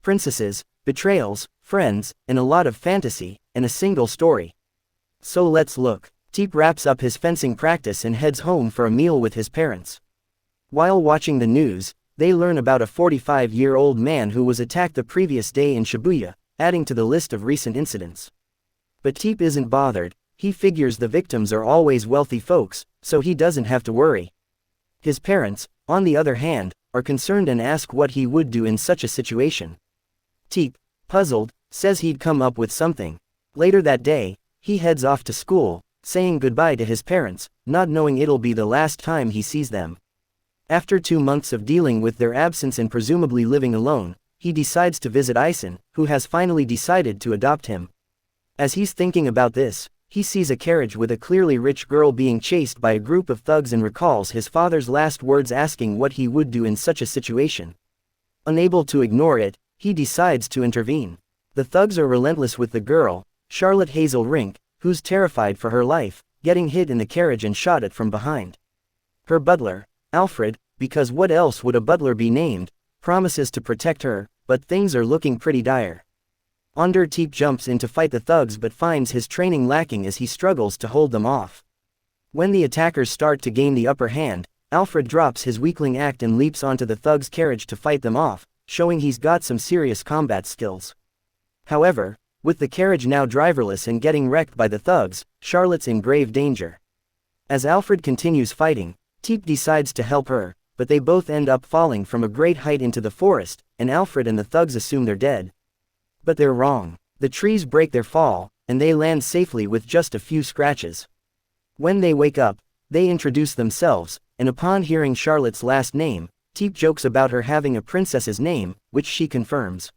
princesses, betrayals, friends, and a lot of fantasy, and a single story. So let's look. Teep wraps up his fencing practice and heads home for a meal with his parents. While watching the news, they learn about a 45-year-old man who was attacked the previous day in Shibuya, adding to the list of recent incidents. But Teep isn't bothered. He figures the victims are always wealthy folks, so he doesn't have to worry. His parents, on the other hand, are concerned and ask what he would do in such a situation. Teep, puzzled, says he'd come up with something. Later that day, he heads off to school, saying goodbye to his parents, not knowing it'll be the last time he sees them. After 2 months of dealing with their absence and presumably living alone, he decides to visit Aizen, who has finally decided to adopt him. As he's thinking about this, he sees a carriage with a clearly rich girl being chased by a group of thugs and recalls his father's last words asking what he would do in such a situation. Unable to ignore it, he decides to intervene. The thugs are relentless with the girl, Charlotte Hazel Rink, who's terrified for her life, getting hit in the carriage and shot at from behind. Her butler, Alfred, because what else would a butler be named, promises to protect her, but things are looking pretty dire. Onder Teep jumps in to fight the thugs but finds his training lacking as he struggles to hold them off. When the attackers start to gain the upper hand, Alfred drops his weakling act and leaps onto the thugs' carriage to fight them off, showing he's got some serious combat skills. However, with the carriage now driverless and getting wrecked by the thugs, Charlotte's in grave danger. As Alfred continues fighting, Teep decides to help her, but they both end up falling from a great height into the forest, and Alfred and the thugs assume they're dead. But they're wrong. The trees break their fall, and they land safely with just a few scratches. When they wake up, they introduce themselves, and upon hearing Charlotte's last name, Teep jokes about her having a princess's name, which she confirms.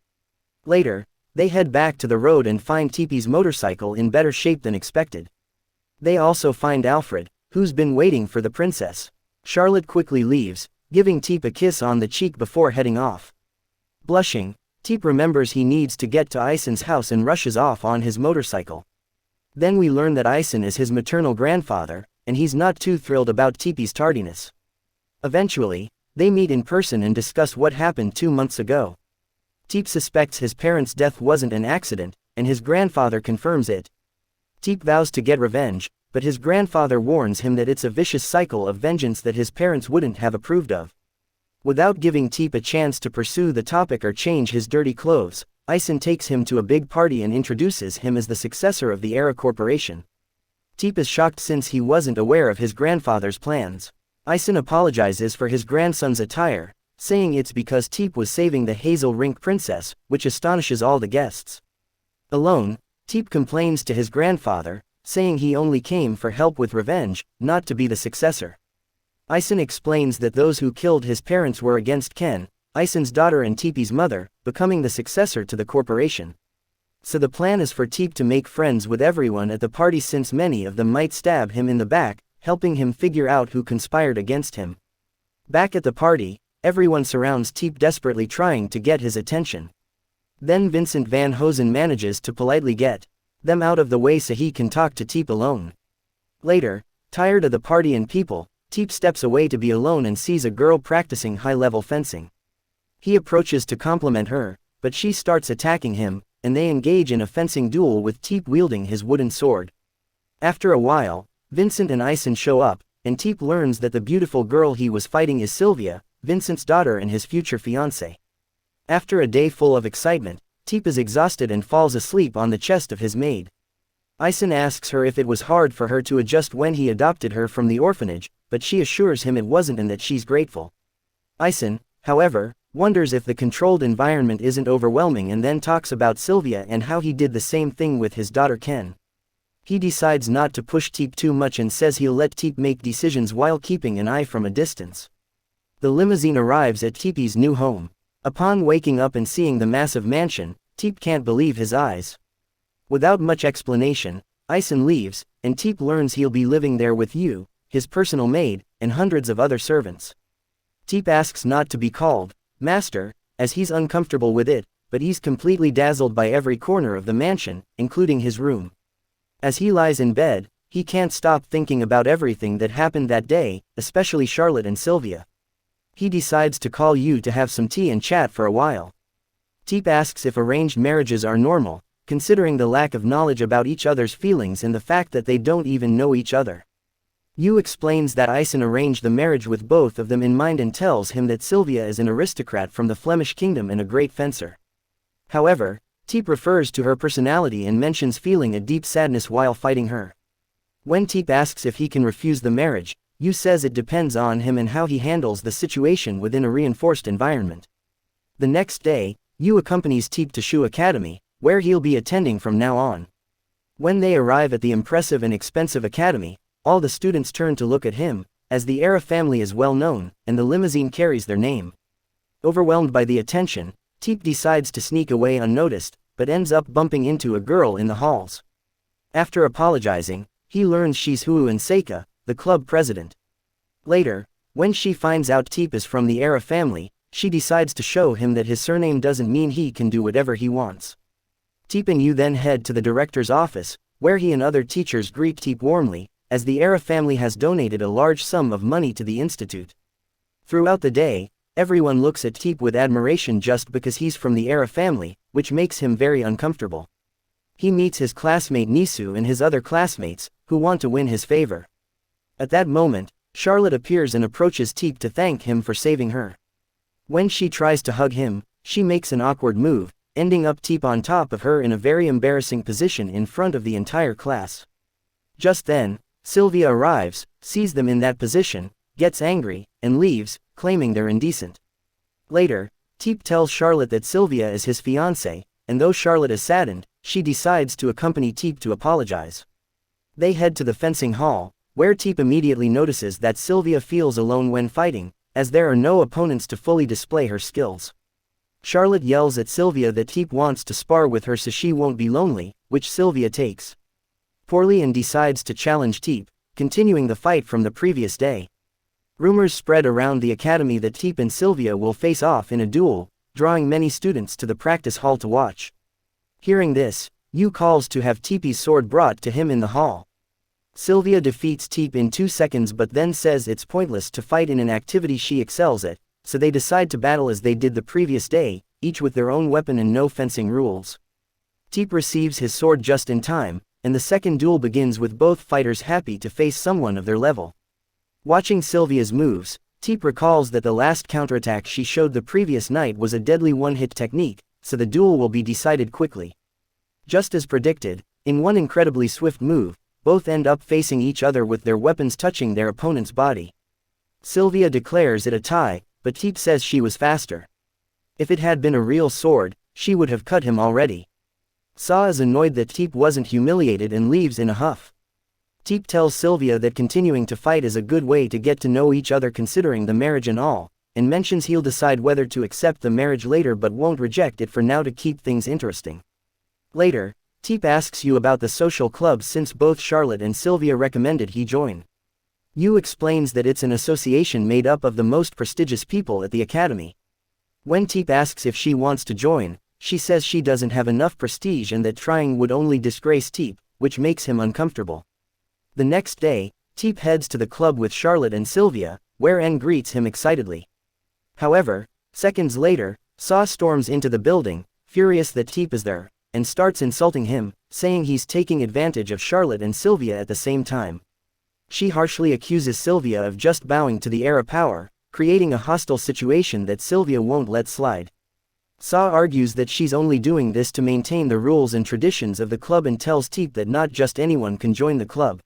Later, they head back to the road and find Teep's motorcycle in better shape than expected. They also find Alfred, who's been waiting for the princess. Charlotte quickly leaves, giving Teep a kiss on the cheek before heading off. Blushing, Teep remembers he needs to get to Aizen's house and rushes off on his motorcycle. Then we learn that Aizen is his maternal grandfather, and he's not too thrilled about Teep's tardiness. Eventually, they meet in person and discuss what happened 2 months ago. Teep suspects his parents' death wasn't an accident, and his grandfather confirms it. Teep vows to get revenge, but his grandfather warns him that it's a vicious cycle of vengeance that his parents wouldn't have approved of. Without giving Teep a chance to pursue the topic or change his dirty clothes, Aizen takes him to a big party and introduces him as the successor of the Era Corporation. Teep is shocked since he wasn't aware of his grandfather's plans. Aizen apologizes for his grandson's attire, saying it's because Teep was saving the Hazel Rink princess, which astonishes all the guests. Alone, Teep complains to his grandfather, saying he only came for help with revenge, not to be the successor. Aizen explains that those who killed his parents were against Ken, Aizen's daughter and Teep's mother, becoming the successor to the corporation. So the plan is for Teep to make friends with everyone at the party since many of them might stab him in the back, helping him figure out who conspired against him. Back at the party, everyone surrounds Teep desperately trying to get his attention. Then Vincent Van Hosen manages to politely get them out of the way so he can talk to Teep alone. Later, tired of the party and people, Teep steps away to be alone and sees a girl practicing high-level fencing. He approaches to compliment her, but she starts attacking him, and they engage in a fencing duel with Teep wielding his wooden sword. After a while, Vincent and Aizen show up, and Teep learns that the beautiful girl he was fighting is Sylvia, Vincent's daughter and his future fiancée. After a day full of excitement, Teep is exhausted and falls asleep on the chest of his maid. Aizen asks her if it was hard for her to adjust when he adopted her from the orphanage, but she assures him it wasn't and that she's grateful. Aizen, however, wonders if the controlled environment isn't overwhelming and then talks about Sylvia and how he did the same thing with his daughter Ken. He decides not to push Teep too much and says he'll let Teep make decisions while keeping an eye from a distance. The limousine arrives at Teep's new home. Upon waking up and seeing the massive mansion, Teep can't believe his eyes. Without much explanation, Aizen leaves, and Teep learns he'll be living there with Yu, his personal maid, and hundreds of other servants. Teep asks not to be called Master, as he's uncomfortable with it, but he's completely dazzled by every corner of the mansion, including his room. As he lies in bed, he can't stop thinking about everything that happened that day, especially Charlotte and Sylvia. He decides to call Yu to have some tea and chat for a while. Teep asks if arranged marriages are normal, considering the lack of knowledge about each other's feelings and the fact that they don't even know each other. Yu explains that Ison arranged the marriage with both of them in mind and tells him that Sylvia is an aristocrat from the Flemish kingdom and a great fencer. However, Teep refers to her personality and mentions feeling a deep sadness while fighting her. When Teep asks if he can refuse the marriage, Yu says it depends on him and how he handles the situation within a reinforced environment. The next day, Yu accompanies Teep to Shu Academy, where he'll be attending from now on. When they arrive at the impressive and expensive academy, all the students turn to look at him, as the Era family is well known, and the limousine carries their name. Overwhelmed by the attention, Teep decides to sneak away unnoticed, but ends up bumping into a girl in the halls. After apologizing, he learns she's Huun Seika, the club president. Later, when she finds out Teep is from the Era family, she decides to show him that his surname doesn't mean he can do whatever he wants. Teep and Yu then head to the director's office, where he and other teachers greet Teep warmly, as the Era family has donated a large sum of money to the institute. Throughout the day, everyone looks at Teep with admiration just because he's from the Era family, which makes him very uncomfortable. He meets his classmate Nisu and his other classmates, who want to win his favor. At that moment, Charlotte appears and approaches Teep to thank him for saving her. When she tries to hug him, she makes an awkward move, ending up Teep on top of her in a very embarrassing position in front of the entire class. Just then, Sylvia arrives, sees them in that position, gets angry, and leaves, claiming they're indecent. Later, Teep tells Charlotte that Sylvia is his fiancée, and though Charlotte is saddened, she decides to accompany Teep to apologize. They head to the fencing hall, where Teep immediately notices that Sylvia feels alone when fighting, as there are no opponents to fully display her skills. Charlotte yells at Sylvia that Teep wants to spar with her so she won't be lonely, which Sylvia takes poorly and decides to challenge Teep, continuing the fight from the previous day. Rumors spread around the academy that Teep and Sylvia will face off in a duel, drawing many students to the practice hall to watch. Hearing this, Yu calls to have Teep's sword brought to him in the hall. Sylvia defeats Teep in 2 seconds but then says it's pointless to fight in an activity she excels at, so they decide to battle as they did the previous day, each with their own weapon and no fencing rules. Teep receives his sword just in time, and the second duel begins with both fighters happy to face someone of their level. Watching Sylvia's moves, Teep recalls that the last counterattack she showed the previous night was a deadly one-hit technique, so the duel will be decided quickly. Just as predicted, in one incredibly swift move, both end up facing each other with their weapons touching their opponent's body. Sylvia declares it a tie, but Teep says she was faster. If it had been a real sword, she would have cut him already. Sa is annoyed that Teep wasn't humiliated and leaves in a huff. Teep tells Sylvia that continuing to fight is a good way to get to know each other considering the marriage and all, and mentions he'll decide whether to accept the marriage later but won't reject it for now to keep things interesting. Later, Teep asks Yu about the social club since both Charlotte and Sylvia recommended he join. Yu explains that it's an association made up of the most prestigious people at the academy. When Teep asks if she wants to join, she says she doesn't have enough prestige and that trying would only disgrace Teep, which makes him uncomfortable. The next day, Teep heads to the club with Charlotte and Sylvia, where En greets him excitedly. However, seconds later, Sa storms into the building, furious that Teep is there, and starts insulting him, saying he's taking advantage of Charlotte and Sylvia at the same time. She harshly accuses Sylvia of just bowing to the Era power, creating a hostile situation that Sylvia won't let slide. Sa argues that she's only doing this to maintain the rules and traditions of the club and tells Teep that not just anyone can join the club.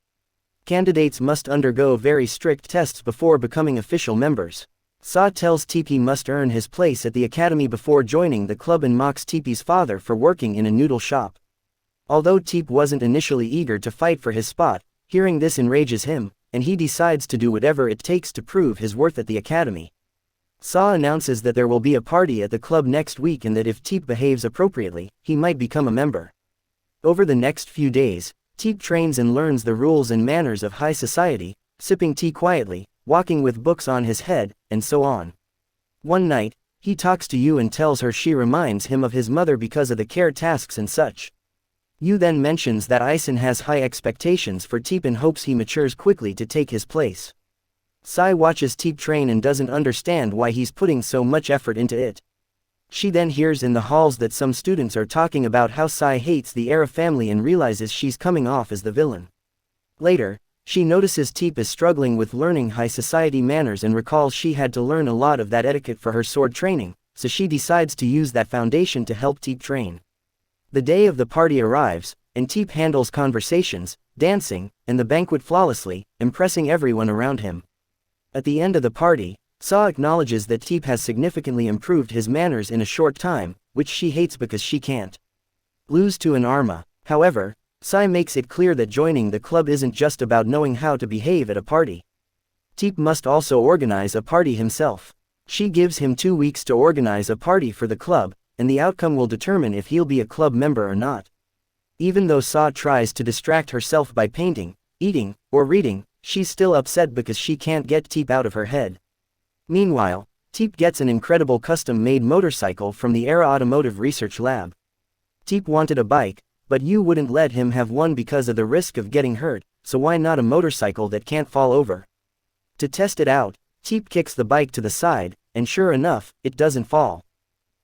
Candidates must undergo very strict tests before becoming official members. Sa tells Teep he must earn his place at the academy before joining the club and mocks Teep's father for working in a noodle shop. Although Teep wasn't initially eager to fight for his spot, hearing this enrages him, and he decides to do whatever it takes to prove his worth at the academy. Sa announces that there will be a party at the club next week and that if Teep behaves appropriately, he might become a member. Over the next few days, Teep trains and learns the rules and manners of high society, sipping tea quietly, walking with books on his head, and so on. One night, he talks to Yu and tells her she reminds him of his mother because of the care tasks and such. Yu then mentions that Ison has high expectations for Teep and hopes he matures quickly to take his place. Sai watches Teep train and doesn't understand why he's putting so much effort into it. She then hears in the halls that some students are talking about how Sai hates the Era family and realizes she's coming off as the villain. Later, she notices Teep is struggling with learning high society manners and recalls she had to learn a lot of that etiquette for her sword training, so she decides to use that foundation to help Teep train. The day of the party arrives, and Teep handles conversations, dancing, and the banquet flawlessly, impressing everyone around him. At the end of the party, Sa acknowledges that Teep has significantly improved his manners in a short time, which she hates because she can't lose to an Arma. However, Sai makes it clear that joining the club isn't just about knowing how to behave at a party. Teep must also organize a party himself. She gives him 2 weeks to organize a party for the club, and the outcome will determine if he'll be a club member or not. Even though Sa tries to distract herself by painting, eating, or reading, she's still upset because she can't get Teep out of her head. Meanwhile, Teep gets an incredible custom-made motorcycle from the Era Automotive Research Lab. Teep wanted a bike, but you wouldn't let him have one because of the risk of getting hurt, so why not a motorcycle that can't fall over? To test it out, Teep kicks the bike to the side, and sure enough, it doesn't fall.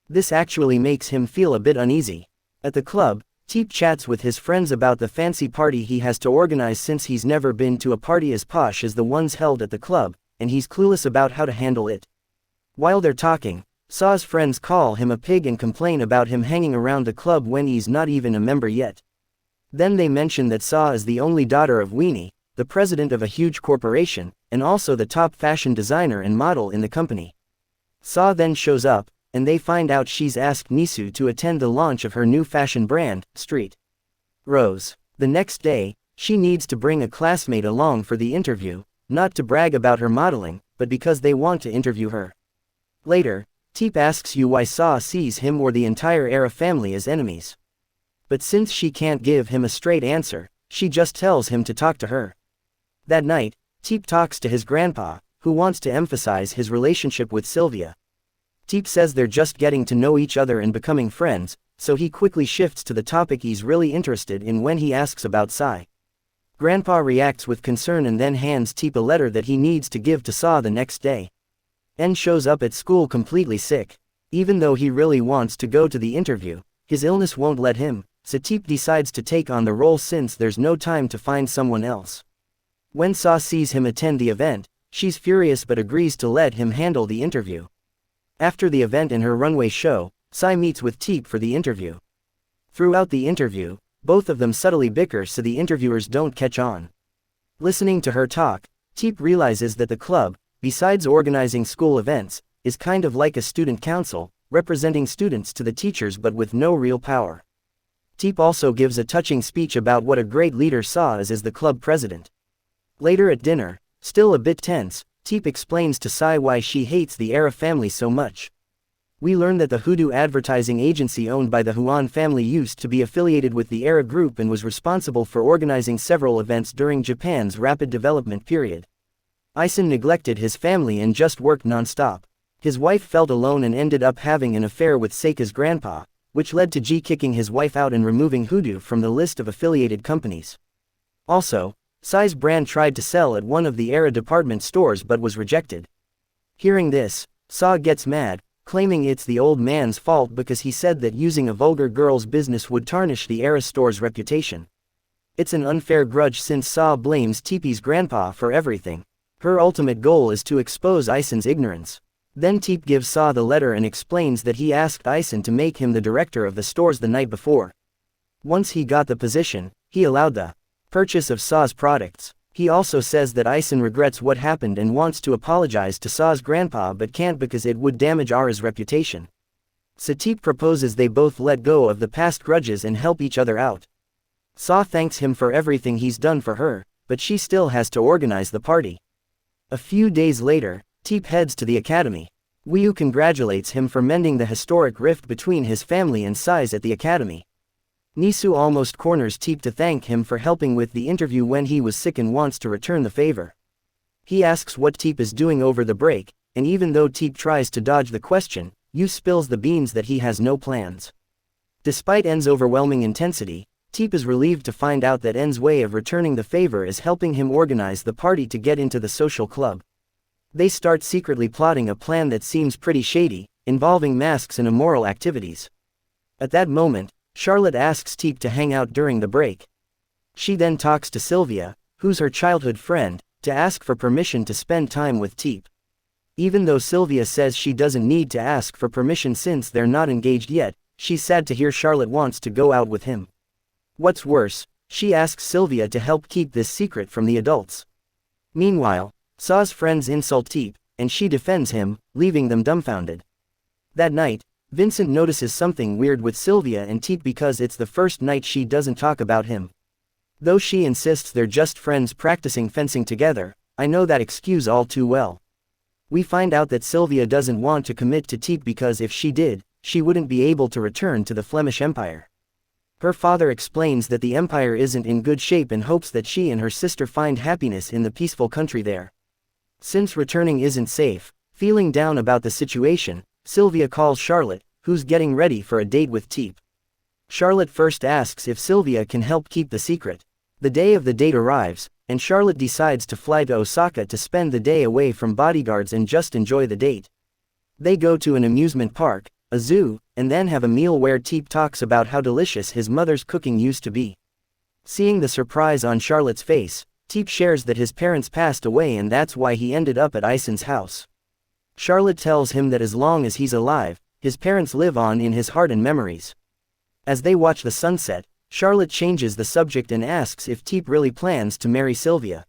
This actually makes him feel a bit uneasy. At the club, Teep chats with his friends about the fancy party he has to organize since he's never been to a party as posh as the ones held at the club, and he's clueless about how to handle it. While they're talking, Sa's friends call him a pig and complain about him hanging around the club when he's not even a member yet. Then they mention that Sa is the only daughter of Weenie, the president of a huge corporation, and also the top fashion designer and model in the company. Sa then shows up, and they find out she's asked Nisu to attend the launch of her new fashion brand, Street Rose. The next day, she needs to bring a classmate along for the interview, not to brag about her modeling, but because they want to interview her. Later, Teep asks you why Sa sees him or the entire Era family as enemies. But since she can't give him a straight answer, she just tells him to talk to her. That night, Teep talks to his grandpa, who wants to emphasize his relationship with Sylvia. Teep says they're just getting to know each other and becoming friends, so he quickly shifts to the topic he's really interested in when he asks about Sai. Grandpa reacts with concern and then hands Teep a letter that he needs to give to Sa the next day. En shows up at school completely sick. Even though he really wants to go to the interview, his illness won't let him, so Teep decides to take on the role since there's no time to find someone else. When Sa sees him attend the event, she's furious but agrees to let him handle the interview. After the event and her runway show, Sai meets with Teep for the interview. Throughout the interview, both of them subtly bicker so the interviewers don't catch on. Listening to her talk, Teep realizes that the club, besides organizing school events, is kind of like a student council, representing students to the teachers but with no real power. Teep also gives a touching speech about what a great leader Sa is as the club president. Later at dinner, still a bit tense, Teep explains to Sai why she hates the Era family so much. We learn that the Hoodoo advertising agency owned by the Huan family used to be affiliated with the Era group and was responsible for organizing several events during Japan's rapid development period. Ison neglected his family and just worked non-stop. His wife felt alone and ended up having an affair with Seika's grandpa, which led to G kicking his wife out and removing Hoodoo from the list of affiliated companies. Also, Sai's brand tried to sell at one of the Era department stores but was rejected. Hearing this, Sa gets mad, claiming it's the old man's fault because he said that using a vulgar girl's business would tarnish the Era store's reputation. It's an unfair grudge since Sa blames Teep's grandpa for everything. Her ultimate goal is to expose Ison's ignorance. Then Teep gives Sa the letter and explains that he asked Ison to make him the director of the stores the night before. Once he got the position, he allowed the purchase of Sa's products. He also says that Ison regrets what happened and wants to apologize to Sa's grandpa but can't because it would damage Ara's reputation. So Teep proposes they both let go of the past grudges and help each other out. Sa thanks him for everything he's done for her, but she still has to organize the party. A few days later, Teep heads to the academy. Wyu congratulates him for mending the historic rift between his family and Sai's at the academy. Nisu almost corners Teep to thank him for helping with the interview when he was sick and wants to return the favor. He asks what Teep is doing over the break, and even though Teep tries to dodge the question, Yu spills the beans that he has no plans. Despite En's overwhelming intensity, Teep is relieved to find out that En's way of returning the favor is helping him organize the party to get into the social club. They start secretly plotting a plan that seems pretty shady, involving masks and immoral activities. At that moment, Charlotte asks Teep to hang out during the break. She then talks to Sylvia, who's her childhood friend, to ask for permission to spend time with Teep. Even though Sylvia says she doesn't need to ask for permission since they're not engaged yet, she's sad to hear Charlotte wants to go out with him. What's worse, she asks Sylvia to help keep this secret from the adults. Meanwhile, Saw's friends insult Teep, and she defends him, leaving them dumbfounded. That night, Vincent notices something weird with Sylvia and Teep because it's the first night she doesn't talk about him. Though she insists they're just friends practicing fencing together, I know that excuse all too well. We find out that Sylvia doesn't want to commit to Teep because if she did, she wouldn't be able to return to the Flemish Empire. Her father explains that the empire isn't in good shape and hopes that she and her sister find happiness in the peaceful country there. Since returning isn't safe, feeling down about the situation, Sylvia calls Charlotte, who's getting ready for a date with Teep. Charlotte first asks if Sylvia can help keep the secret. The day of the date arrives, and Charlotte decides to fly to Osaka to spend the day away from bodyguards and just enjoy the date. They go to an amusement park, a zoo, and then have a meal where Teep talks about how delicious his mother's cooking used to be. Seeing the surprise on Charlotte's face, Teep shares that his parents passed away and that's why he ended up at Ison's house. Charlotte tells him that as long as he's alive, his parents live on in his heart and memories. As they watch the sunset, Charlotte changes the subject and asks if Teep really plans to marry Sylvia.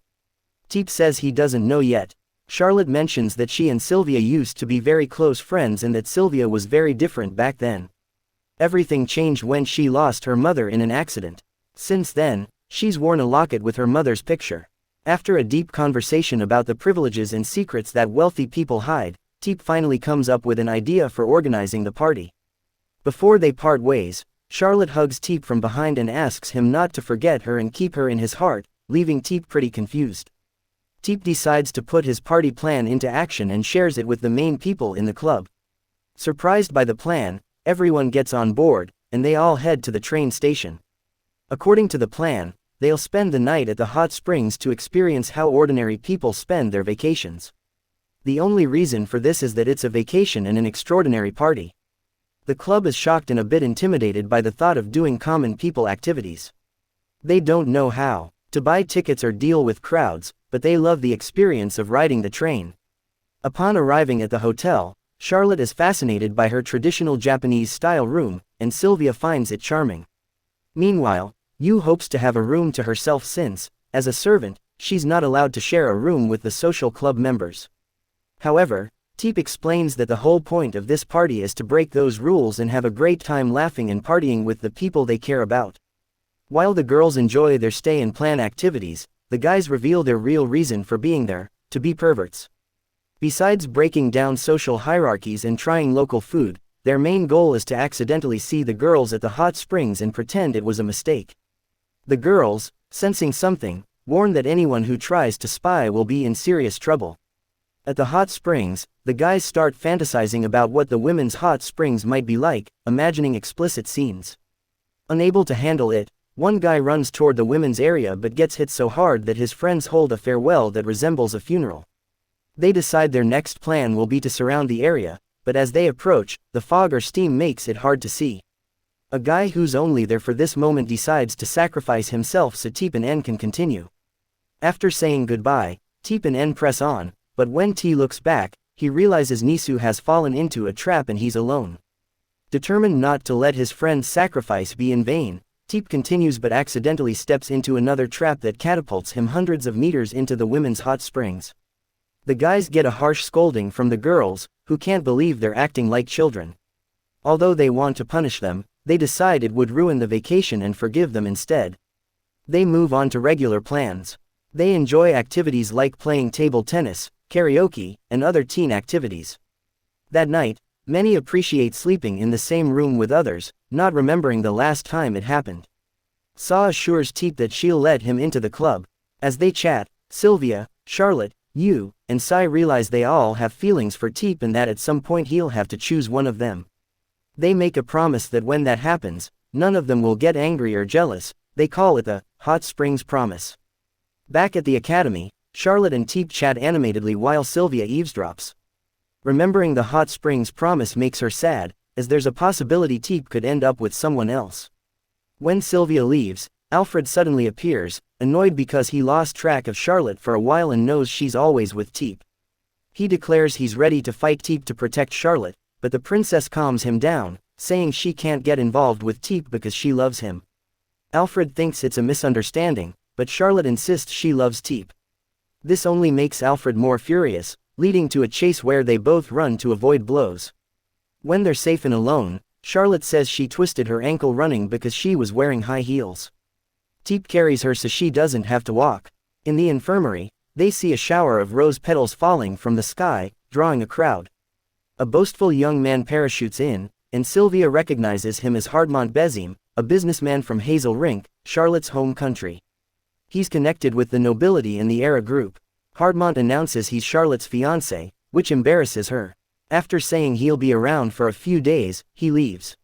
Teep says he doesn't know yet. Charlotte mentions that she and Sylvia used to be very close friends and that Sylvia was very different back then. Everything changed when she lost her mother in an accident. Since then, she's worn a locket with her mother's picture. After a deep conversation about the privileges and secrets that wealthy people hide, Teep finally comes up with an idea for organizing the party. Before they part ways, Charlotte hugs Teep from behind and asks him not to forget her and keep her in his heart, leaving Teep pretty confused. Teep decides to put his party plan into action and shares it with the main people in the club. Surprised by the plan, everyone gets on board, and they all head to the train station. According to the plan, they'll spend the night at the hot springs to experience how ordinary people spend their vacations. The only reason for this is that it's a vacation and an extraordinary party. The club is shocked and a bit intimidated by the thought of doing common people activities. They don't know how to buy tickets or deal with crowds, but they love the experience of riding the train. Upon arriving at the hotel, Charlotte is fascinated by her traditional Japanese-style room, and Sylvia finds it charming. Meanwhile, Yu hopes to have a room to herself since, as a servant, she's not allowed to share a room with the social club members. However, Teep explains that the whole point of this party is to break those rules and have a great time laughing and partying with the people they care about. While the girls enjoy their stay and plan activities, the guys reveal their real reason for being there, to be perverts. Besides breaking down social hierarchies and trying local food, their main goal is to accidentally see the girls at the hot springs and pretend it was a mistake. The girls, sensing something, warn that anyone who tries to spy will be in serious trouble. At the hot springs, the guys start fantasizing about what the women's hot springs might be like, imagining explicit scenes. Unable to handle it, one guy runs toward the women's area but gets hit so hard that his friends hold a farewell that resembles a funeral. They decide their next plan will be to surround the area, but as they approach, the fog or steam makes it hard to see. A guy who's only there for this moment decides to sacrifice himself so Teep and N can continue. After saying goodbye, Teep and N press on, but when T looks back, he realizes Nisu has fallen into a trap and he's alone. Determined not to let his friend's sacrifice be in vain, Teep continues but accidentally steps into another trap that catapults him hundreds of meters into the women's hot springs. The guys get a harsh scolding from the girls, who can't believe they're acting like children. Although they want to punish them, they decide it would ruin the vacation and forgive them instead. They move on to regular plans. They enjoy activities like playing table tennis, karaoke, and other teen activities. That night, many appreciate sleeping in the same room with others, not remembering the last time it happened. Saw assures Teep that she'll let him into the club. As they chat, Sylvia, Charlotte, Yu, and Sai realize they all have feelings for Teep and that at some point he'll have to choose one of them. They make a promise that when that happens, none of them will get angry or jealous. They call it the Hot Springs Promise. Back at the academy, Charlotte and Teep chat animatedly while Sylvia eavesdrops. Remembering the hot springs promise makes her sad, as there's a possibility Teep could end up with someone else. When Sylvia leaves, Alfred suddenly appears, annoyed because he lost track of Charlotte for a while and knows she's always with Teep. He declares he's ready to fight Teep to protect Charlotte, but the princess calms him down, saying she can't get involved with Teep because she loves him. Alfred thinks it's a misunderstanding, but Charlotte insists she loves Teep. This only makes Alfred more furious, leading to a chase where they both run to avoid blows. When they're safe and alone, Charlotte says she twisted her ankle running because she was wearing high heels. Teep carries her so she doesn't have to walk. In the infirmary, they see a shower of rose petals falling from the sky, drawing a crowd. A boastful young man parachutes in, and Sylvia recognizes him as Hardmont Bezim, a businessman from Hazel Rink, Charlotte's home country. He's connected with the nobility in the Era group. Hardmont announces he's Charlotte's fiancé, which embarrasses her. After saying he'll be around for a few days, he leaves.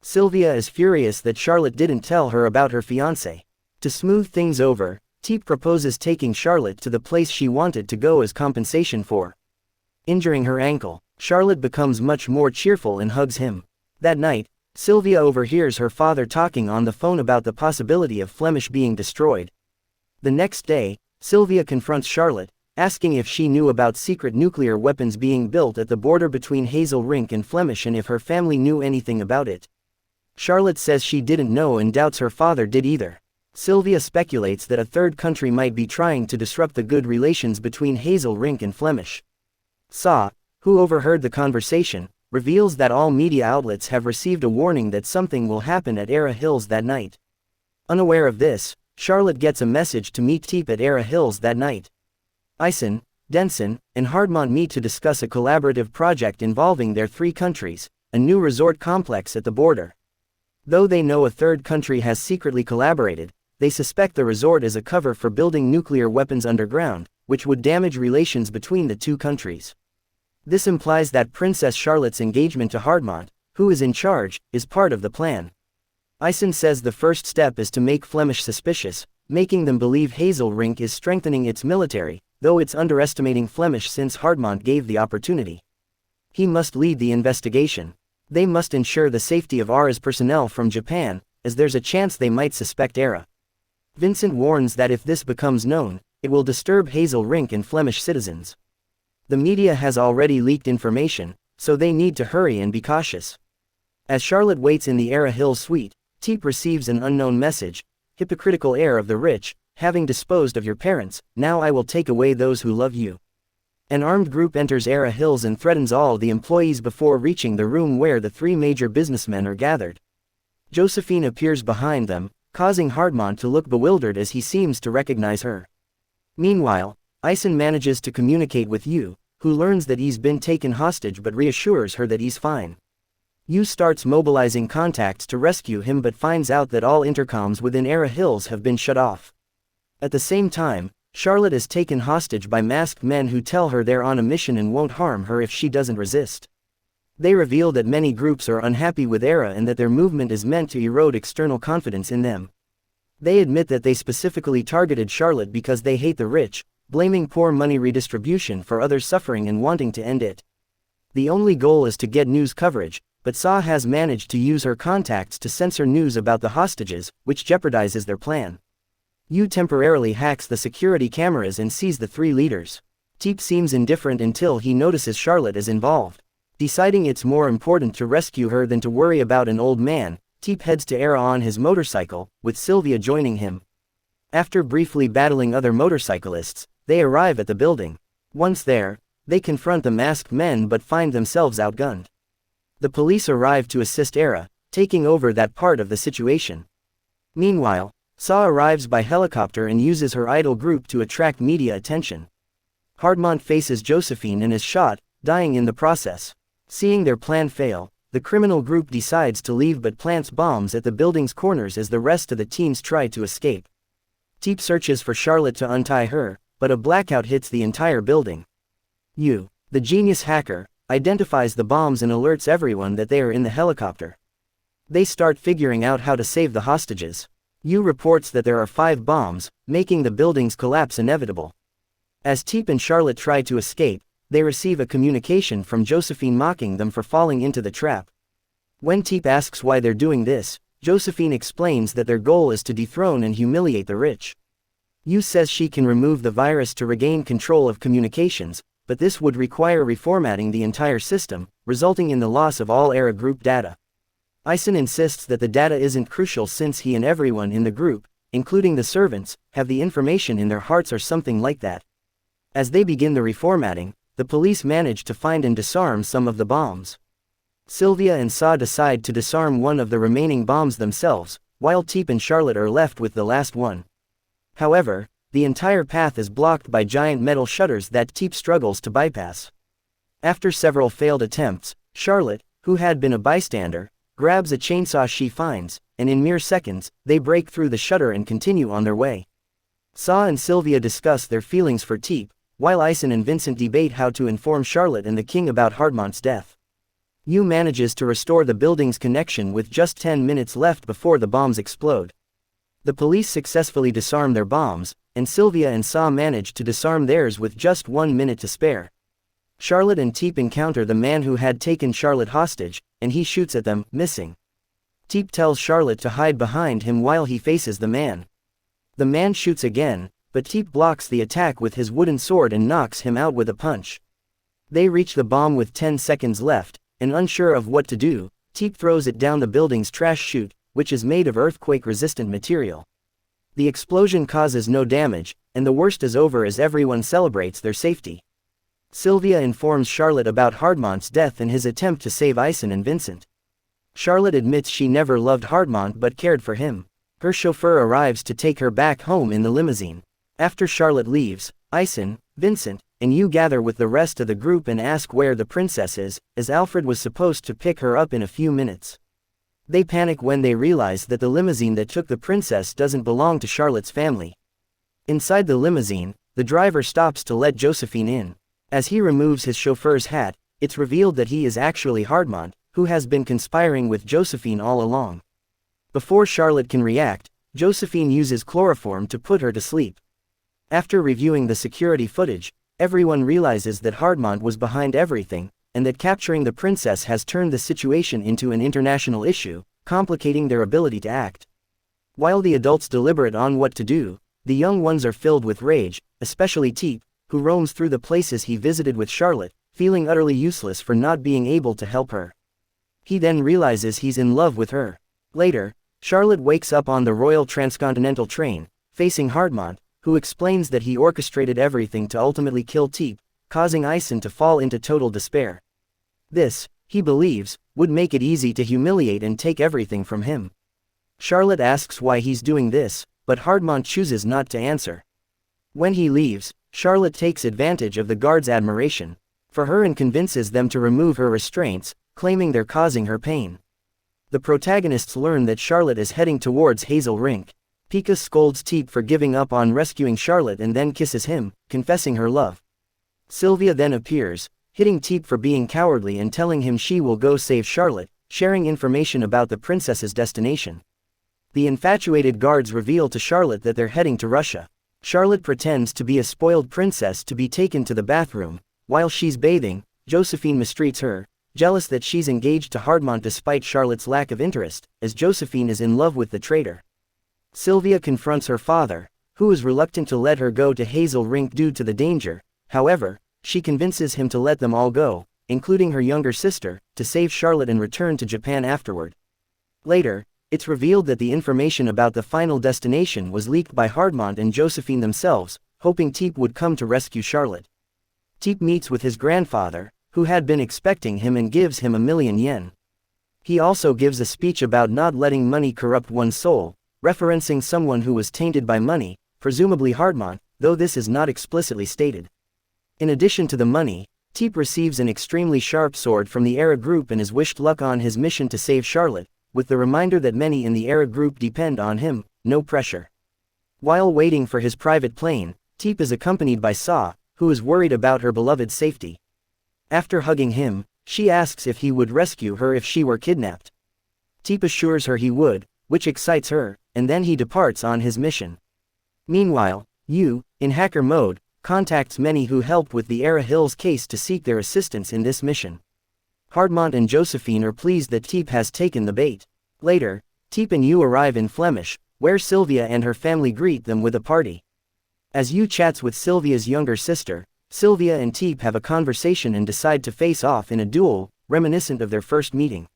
Sylvia is furious that Charlotte didn't tell her about her fiancé. To smooth things over, Teep proposes taking Charlotte to the place she wanted to go as compensation for injuring her ankle. Charlotte becomes much more cheerful and hugs him. That night, Sylvia overhears her father talking on the phone about the possibility of Flemish being destroyed. The next day, Sylvia confronts Charlotte, asking if she knew about secret nuclear weapons being built at the border between Hazel Rink and Flemish and if her family knew anything about it. Charlotte says she didn't know and doubts her father did either. Sylvia speculates that a third country might be trying to disrupt the good relations between Hazel Rink and Flemish. Saw, who overheard the conversation, reveals that all media outlets have received a warning that something will happen at Era Hills that night. Unaware of this, Charlotte gets a message to meet Teep at Era Hills that night. Ison, Denson, and Hardmont meet to discuss a collaborative project involving their three countries, a new resort complex at the border. Though they know a third country has secretly collaborated, they suspect the resort is a cover for building nuclear weapons underground, which would damage relations between the two countries. This implies that Princess Charlotte's engagement to Hardmont, who is in charge, is part of the plan. Ison says the first step is to make Flemish suspicious, making them believe Hazel Rink is strengthening its military, though it's underestimating Flemish since Hardmont gave the opportunity. He must lead the investigation. They must ensure the safety of Ara's personnel from Japan, as there's a chance they might suspect Ara. Vincent warns that if this becomes known, it will disturb Hazel Rink and Flemish citizens. The media has already leaked information, so they need to hurry and be cautious. As Charlotte waits in the Era Hills suite, Teep receives an unknown message: hypocritical heir of the rich, having disposed of your parents, now I will take away those who love you. An armed group enters Era Hills and threatens all the employees before reaching the room where the three major businessmen are gathered. Josephine appears behind them, causing Hardmont to look bewildered as he seems to recognize her. Meanwhile, Ison manages to communicate with Yu, who learns that he's been taken hostage but reassures her that he's fine. Yu starts mobilizing contacts to rescue him but finds out that all intercoms within Era Hills have been shut off. At the same time, Charlotte is taken hostage by masked men who tell her they're on a mission and won't harm her if she doesn't resist. They reveal that many groups are unhappy with Era and that their movement is meant to erode external confidence in them. They admit that they specifically targeted Charlotte because they hate the rich, blaming poor money redistribution for others suffering and wanting to end it. The only goal is to get news coverage, but Saw has managed to use her contacts to censor news about the hostages, which jeopardizes their plan. Yu temporarily hacks the security cameras and sees the three leaders. Teep seems indifferent until he notices Charlotte is involved. Deciding it's more important to rescue her than to worry about an old man, Teep heads to Era on his motorcycle, with Sylvia joining him. After briefly battling other motorcyclists, they arrive at the building. Once there, they confront the masked men but find themselves outgunned. The police arrive to assist Era, taking over that part of the situation. Meanwhile, Saw arrives by helicopter and uses her idol group to attract media attention. Hardmont faces Josephine and is shot, dying in the process. Seeing their plan fail, the criminal group decides to leave but plants bombs at the building's corners as the rest of the teams try to escape. Teep searches for Charlotte to untie her, but a blackout hits the entire building. Yu, the genius hacker, identifies the bombs and alerts everyone that they are in the helicopter. They start figuring out how to save the hostages. Yu reports that there are 5 bombs, making the building's collapse inevitable. As Teep and Charlotte try to escape, they receive a communication from Josephine mocking them for falling into the trap. When Teep asks why they're doing this, Josephine explains that their goal is to dethrone and humiliate the rich. Yu says she can remove the virus to regain control of communications, but this would require reformatting the entire system, resulting in the loss of all ERA group data. Ison insists that the data isn't crucial since he and everyone in the group, including the servants, have the information in their hearts or something like that. As they begin the reformatting, the police manage to find and disarm some of the bombs. Sylvia and Saw decide to disarm one of the remaining bombs themselves, while Teep and Charlotte are left with the last one. However, the entire path is blocked by giant metal shutters that Teep struggles to bypass. After several failed attempts, Charlotte, who had been a bystander, grabs a chainsaw she finds, and in mere seconds, they break through the shutter and continue on their way. Saw and Sylvia discuss their feelings for Teep, while Ison and Vincent debate how to inform Charlotte and the king about Hardmont's death. Yu manages to restore the building's connection with just 10 minutes left before the bombs explode. The police successfully disarm their bombs, and Sylvia and Saw manage to disarm theirs with just 1 minute to spare. Charlotte and Teep encounter the man who had taken Charlotte hostage, and he shoots at them, missing. Teep tells Charlotte to hide behind him while he faces the man. The man shoots again, but Teep blocks the attack with his wooden sword and knocks him out with a punch. They reach the bomb with 10 seconds left, and unsure of what to do, Teep throws it down the building's trash chute, which is made of earthquake-resistant material. The explosion causes no damage, and the worst is over as everyone celebrates their safety. Sylvia informs Charlotte about Hardmont's death and his attempt to save Ison and Vincent. Charlotte admits she never loved Hardmont but cared for him. Her chauffeur arrives to take her back home in the limousine. After Charlotte leaves, Ison, Vincent, and Yu gather with the rest of the group and ask where the princess is, as Alfred was supposed to pick her up in a few minutes. They panic when they realize that the limousine that took the princess doesn't belong to Charlotte's family. Inside the limousine, the driver stops to let Josephine in. As he removes his chauffeur's hat, it's revealed that he is actually Hardmont, who has been conspiring with Josephine all along. Before Charlotte can react, Josephine uses chloroform to put her to sleep. After reviewing the security footage, everyone realizes that Hardmont was behind everything, and that capturing the princess has turned the situation into an international issue, complicating their ability to act. While the adults deliberate on what to do, the young ones are filled with rage, especially Teep, who roams through the places he visited with Charlotte, feeling utterly useless for not being able to help her. He then realizes he's in love with her. Later, Charlotte wakes up on the Royal Transcontinental train, facing Hardmont, who explains that he orchestrated everything to ultimately kill Teep, causing Ison to fall into total despair. This, he believes, would make it easy to humiliate and take everything from him. Charlotte asks why he's doing this, but Hardmont chooses not to answer. When he leaves, Charlotte takes advantage of the guards' admiration for her and convinces them to remove her restraints, claiming they're causing her pain. The protagonists learn that Charlotte is heading towards Hazel Rink. Pika scolds Teep for giving up on rescuing Charlotte and then kisses him, confessing her love. Sylvia then appears, hitting Teep for being cowardly and telling him she will go save Charlotte, sharing information about the princess's destination. The infatuated guards reveal to Charlotte that they're heading to Russia. Charlotte pretends to be a spoiled princess to be taken to the bathroom. While she's bathing, Josephine mistreats her, jealous that she's engaged to Hardmont despite Charlotte's lack of interest, as Josephine is in love with the traitor. Sylvia confronts her father, who is reluctant to let her go to Hazel Rink due to the danger. However, she convinces him to let them all go, including her younger sister, to save Charlotte and return to Japan afterward. Later, it's revealed that the information about the final destination was leaked by Hardmont and Josephine themselves, hoping Teep would come to rescue Charlotte. Teep meets with his grandfather, who had been expecting him, and gives him 1,000,000 yen. He also gives a speech about not letting money corrupt one's soul, referencing someone who was tainted by money, presumably Hardmont, though this is not explicitly stated. In addition to the money, Teep receives an extremely sharp sword from the ERA group and is wished luck on his mission to save Charlotte, with the reminder that many in the ERA group depend on him. No pressure. While waiting for his private plane, Teep is accompanied by Saw, who is worried about her beloved's safety. After hugging him, she asks if he would rescue her if she were kidnapped. Teep assures her he would, which excites her, and then he departs on his mission. Meanwhile, Yu, in hacker mode, contacts many who help with the Era Hills case to seek their assistance in this mission. Hardmont and Josephine are pleased that Teep has taken the bait. Later, Teep and Yu arrive in Flemish, where Sylvia and her family greet them with a party. As Yu chats with Sylvia's younger sister, Sylvia and Teep have a conversation and decide to face off in a duel, reminiscent of their first meeting.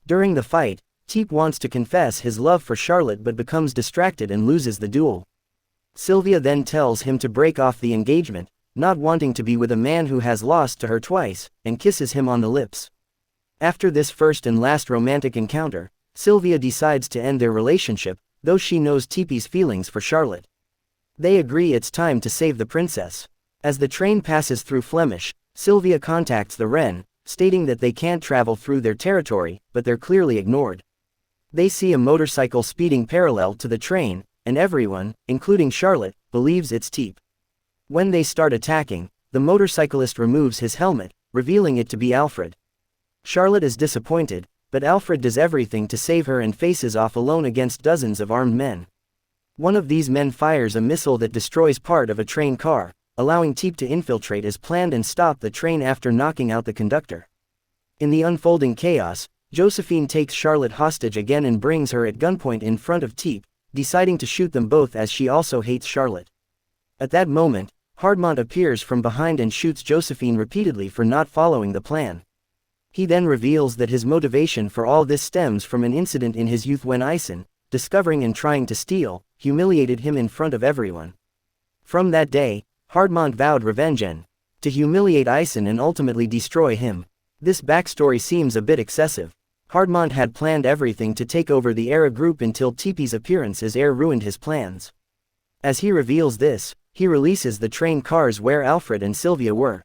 During the fight, Teep wants to confess his love for Charlotte but becomes distracted and loses the duel. Sylvia then tells him to break off the engagement, not wanting to be with a man who has lost to her twice, and kisses him on the lips. After this first and last romantic encounter, Sylvia decides to end their relationship, though she knows Teep's feelings for Charlotte. They agree it's time to save the princess. As the train passes through Flemish, Sylvia contacts the Wren, stating that they can't travel through their territory, but they're clearly ignored. They see a motorcycle speeding parallel to the train, and everyone, including Charlotte, believes it's Teep. When they start attacking, the motorcyclist removes his helmet, revealing it to be Alfred. Charlotte is disappointed, but Alfred does everything to save her and faces off alone against dozens of armed men. One of these men fires a missile that destroys part of a train car, allowing Teep to infiltrate as planned and stop the train after knocking out the conductor. In the unfolding chaos, Josephine takes Charlotte hostage again and brings her at gunpoint in front of Teep, deciding to shoot them both as she also hates Charlotte. At that moment, Hardmont appears from behind and shoots Josephine repeatedly for not following the plan. He then reveals that his motivation for all this stems from an incident in his youth when Ison, discovering and trying to steal, humiliated him in front of everyone. From that day, Hardmont vowed revenge to humiliate Ison and ultimately destroy him. This backstory seems a bit excessive. Hardmont had planned everything to take over the Era group until Teep's appearance as heir ruined his plans. As he reveals this, he releases the train cars where Alfred and Sylvia were.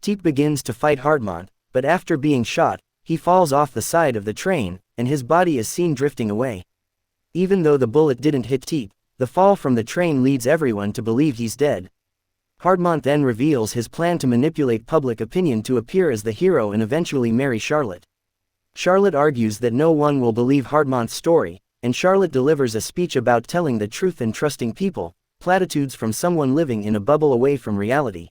Teep begins to fight Hardmont, but after being shot, he falls off the side of the train, and his body is seen drifting away. Even though the bullet didn't hit Teep, the fall from the train leads everyone to believe he's dead. Hardmont then reveals his plan to manipulate public opinion to appear as the hero and eventually marry Charlotte. Charlotte argues that no one will believe Hardmont's story, and Charlotte delivers a speech about telling the truth and trusting people, platitudes from someone living in a bubble away from reality.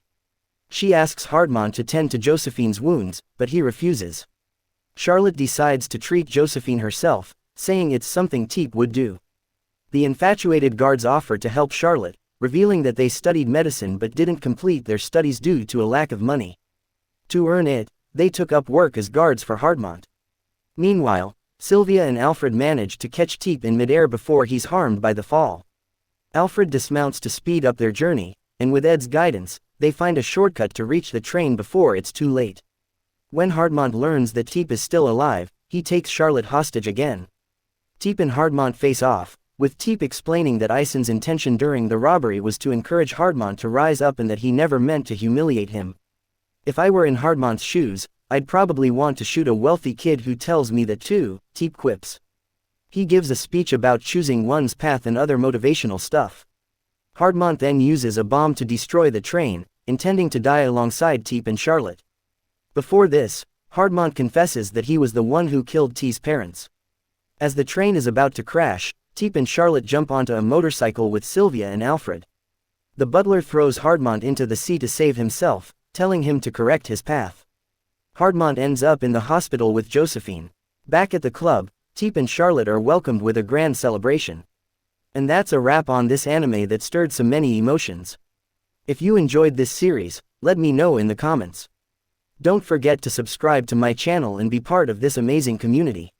She asks Hardmont to tend to Josephine's wounds, but he refuses. Charlotte decides to treat Josephine herself, saying it's something Teep would do. The infatuated guards offer to help Charlotte, revealing that they studied medicine but didn't complete their studies due to a lack of money. To earn it, they took up work as guards for Hardmont. Meanwhile, Sylvia and Alfred manage to catch Teep in midair before he's harmed by the fall. Alfred dismounts to speed up their journey, and with Ed's guidance, they find a shortcut to reach the train before it's too late. When Hardmont learns that Teep is still alive, he takes Charlotte hostage again. Teep and Hardmont face off, with Teep explaining that Ison's intention during the robbery was to encourage Hardmont to rise up and that he never meant to humiliate him. If I were in Hardmont's shoes, I'd probably want to shoot a wealthy kid who tells me that too, Teep quips. He gives a speech about choosing one's path and other motivational stuff. Hardmont then uses a bomb to destroy the train, intending to die alongside Teep and Charlotte. Before this, Hardmont confesses that he was the one who killed Teep's parents. As the train is about to crash, Teep and Charlotte jump onto a motorcycle with Sylvia and Alfred. The butler throws Hardmont into the sea to save himself, telling him to correct his path. Hardmont ends up in the hospital with Josephine. Back at the club, Teep and Charlotte are welcomed with a grand celebration. And that's a wrap on this anime that stirred so many emotions. If you enjoyed this series, let me know in the comments. Don't forget to subscribe to my channel and be part of this amazing community.